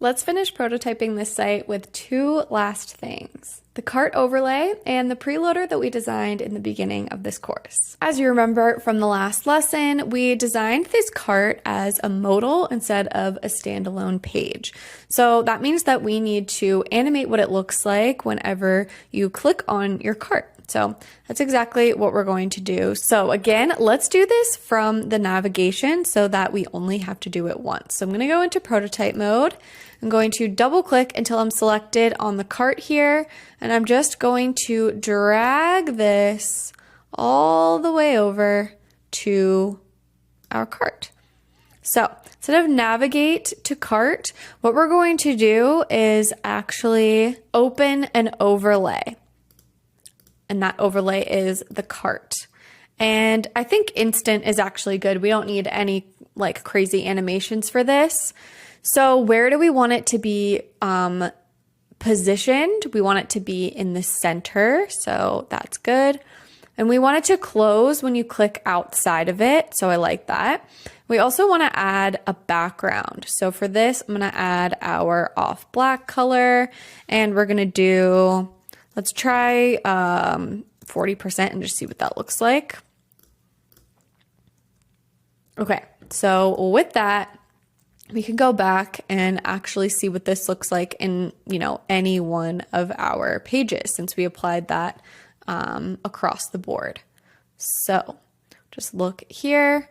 Let's finish prototyping this site with two last things: the cart overlay and the preloader that we designed in the beginning of this course. As you remember from the last lesson, we designed this cart as a modal instead of a standalone page. So that means that we need to animate what it looks like whenever you click on your cart. So that's exactly what we're going to do. So again, let's do this from the navigation so that we only have to do it once. So I'm going to go into prototype mode. I'm going to double click until I'm selected on the cart here, and I'm just going to drag this all the way over to our cart. So instead of navigate to cart, what we're going to do is actually open an overlay. And that overlay is the cart. And I think instant is actually good. We don't need any like crazy animations for this. So where do we want it to be positioned? We want it to be in the center. So that's good. And we want it to close when you click outside of it. So I like that. We also want to add a background. So for this, I'm going to add our off black color, and we're going to do, let's try 40% and just see what that looks like. Okay, so with that, we can go back and actually see what this looks like in, any one of our pages, since we applied that across the board. So just look here.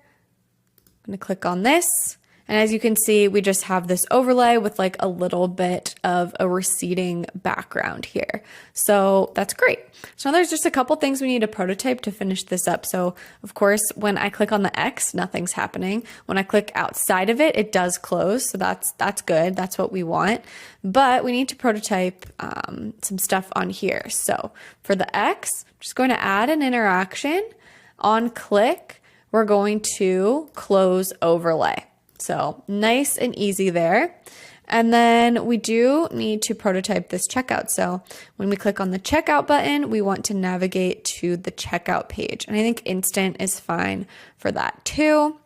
I'm going to click on this. And as you can see, we just have this overlay with like a little bit of a receding background here. So that's great. So now there's just a couple things we need to prototype to finish this up. So of course, when I click on the X, nothing's happening. When I click outside of it, it does close. So that's good. That's what we want. But we need to prototype some stuff on here. So for the X, I'm just going to add an interaction. On click, we're going to close overlay. So nice and easy there. And then we do need to prototype this checkout. So when we click on the checkout button, we want to navigate to the checkout page. And I think instant is fine for that too.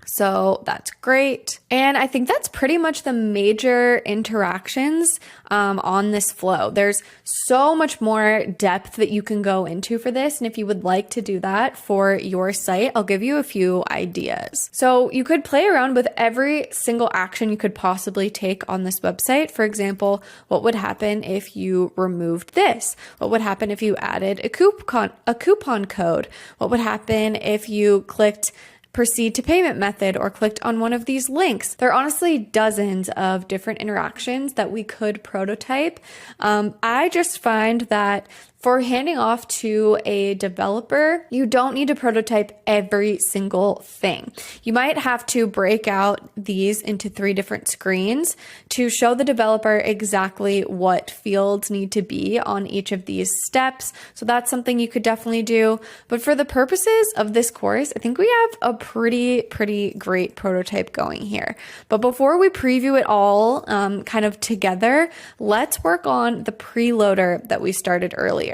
So that's great. And I think that's pretty much the major interactions on this flow. There's so much more depth that you can go into for this. And if you would like to do that for your site, I'll give you a few ideas. So you could play around with every single action you could possibly take on this website. For example, what would happen if you removed this? What would happen if you added a coupon code? What would happen if you clicked proceed to payment method or clicked on one of these links? There are honestly dozens of different interactions that we could prototype. I just find that for handing off to a developer, you don't need to prototype every single thing. You might have to break out these into 3 different screens to show the developer exactly what fields need to be on each of these steps. So that's something you could definitely do. But for the purposes of this course, I think we have a pretty great prototype going here. But before we preview it all kind of together, let's work on the preloader that we started earlier.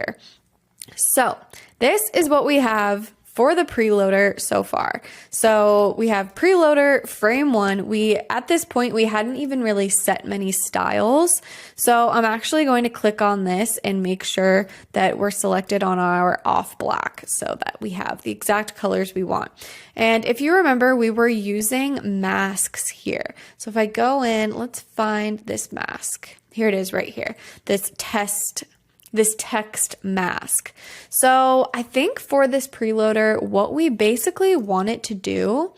So this is what we have for the preloader so far. So we have preloader frame 1. At this point, we hadn't even really set many styles. So I'm actually going to click on this and make sure that we're selected on our off black so that we have the exact colors we want. And if you remember, we were using masks here. So if I go in, let's find this mask. Here it is right here. This text mask. So I think for this preloader, what we basically want it to do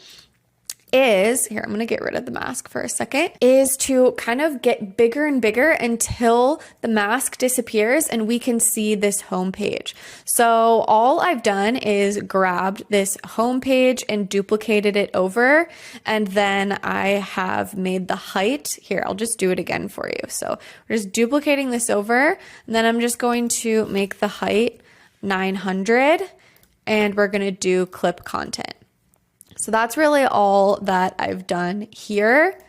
is, here, I'm going to get rid of the mask for a second, is to kind of get bigger and bigger until the mask disappears and we can see this home page. So all I've done is grabbed this home page and duplicated it over, and then I have made the height. Here, I'll just do it again for you. So we're just duplicating this over, and then I'm just going to make the height 900, and we're going to do clip content. So that's really all that I've done here.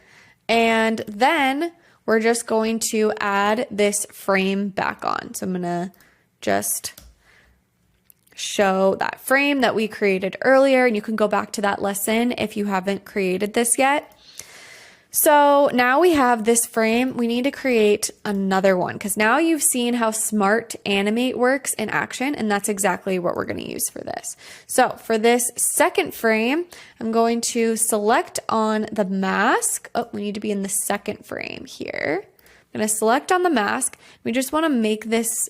And then we're just going to add this frame back on. So I'm going to just show that frame that we created earlier, and you can go back to that lesson if you haven't created this yet. So now we have this frame. We need to create another one because now you've seen how Smart Animate works in action, and that's exactly what we're going to use for this. So for this second frame, I'm going to select on the mask. Oh, we need to be in the second frame here. I'm going to select on the mask. We just want to make this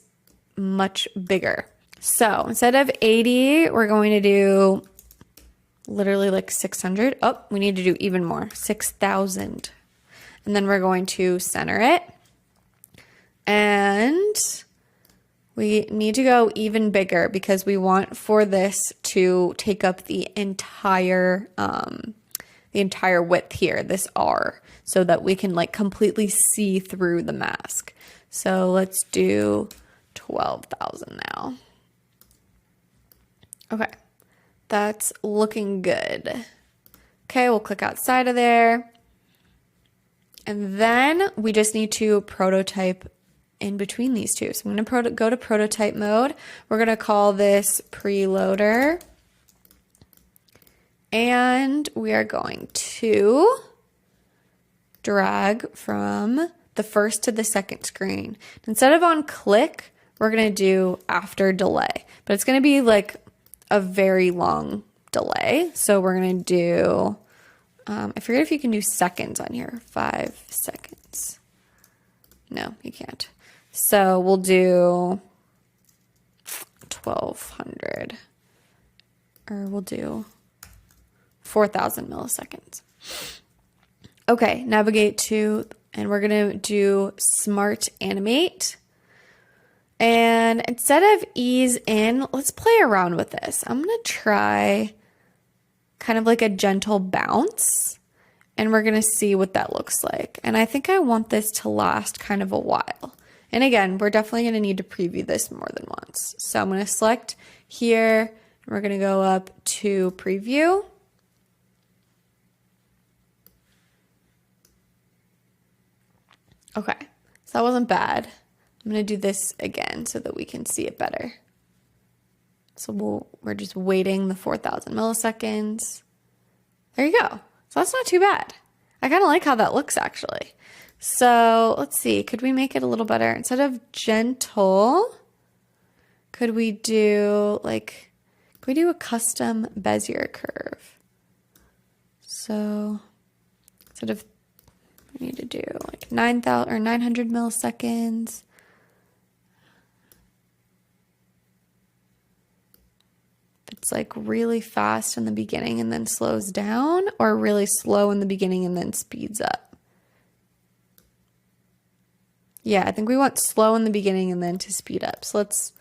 much bigger. So instead of 80, we're going to do literally like 600. Oh, we need to do even more, 6,000. And then we're going to center it. And we need to go even bigger because we want for this to take up the entire width here, this R, so that we can like completely see through the mask. So let's do 12,000 now. Okay. That's looking good. Okay, we'll click outside of there. And then we just need to prototype in between these two. So I'm going to go to prototype mode. We're going to call this preloader. And we are going to drag from the first to the second screen. Instead of on click, we're going to do after delay. But it's going to be like a very long delay. So we're going to do, I forget if you can do seconds on here, 5 seconds. No, you can't. So we'll do 1200, or we'll do 4,000 milliseconds. Okay, navigate to, and we're going to do Smart Animate. And instead of ease in, let's play around with this. I'm going to try kind of like a gentle bounce, and we're going to see what that looks like. And I think I want this to last kind of a while. And again, we're definitely going to need to preview this more than once. So I'm going to select here, and we're going to go up to preview. Okay, so that wasn't bad. I'm going to do this again so that we can see it better. So we're just waiting the 4,000 milliseconds. There you go. So that's not too bad. I kind of like how that looks actually. So let's see. Could we make it a little better? Instead of gentle, could we do a custom Bezier curve? So instead of, we need to do like 9,000 or 900 milliseconds. It's like really fast in the beginning and then slows down, or really slow in the beginning and then speeds up. Yeah, I think we want slow in the beginning and then to speed up. So let's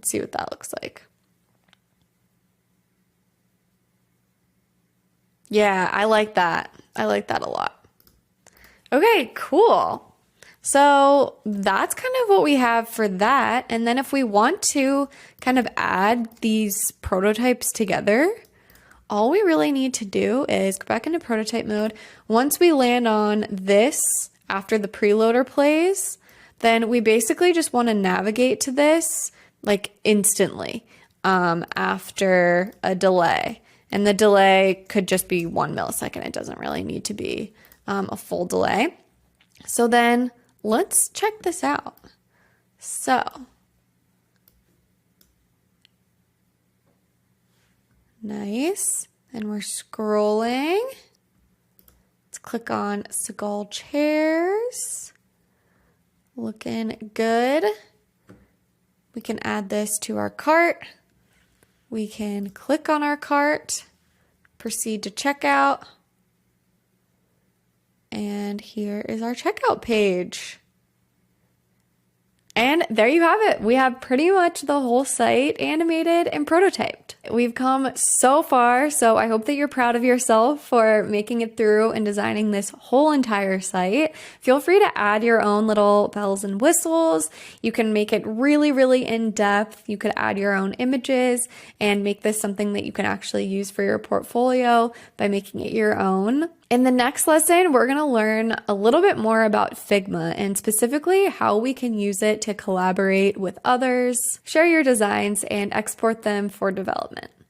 see what that looks like. Yeah, I like that. I like that a lot. Okay, cool. So that's kind of what we have for that. And then if we want to kind of add these prototypes together, all we really need to do is go back into prototype mode. Once we land on this after the preloader plays, then we basically just want to navigate to this like instantly after a delay. And the delay could just be 1 millisecond. It doesn't really need to be a full delay. So then let's check this out. So, nice. And we're scrolling. Let's click on Seagull chairs. Looking good. We can add this to our cart. We can click on our cart, proceed to checkout. And here is our checkout page. And there you have it. We have pretty much the whole site animated and prototyped. We've come so far, so I hope that you're proud of yourself for making it through and designing this whole entire site. Feel free to add your own little bells and whistles. You can make it really, really in-depth. You could add your own images and make this something that you can actually use for your portfolio by making it your own. In the next lesson, we're going to learn a little bit more about Figma and specifically how we can use it to collaborate with others, share your designs, and export them for development.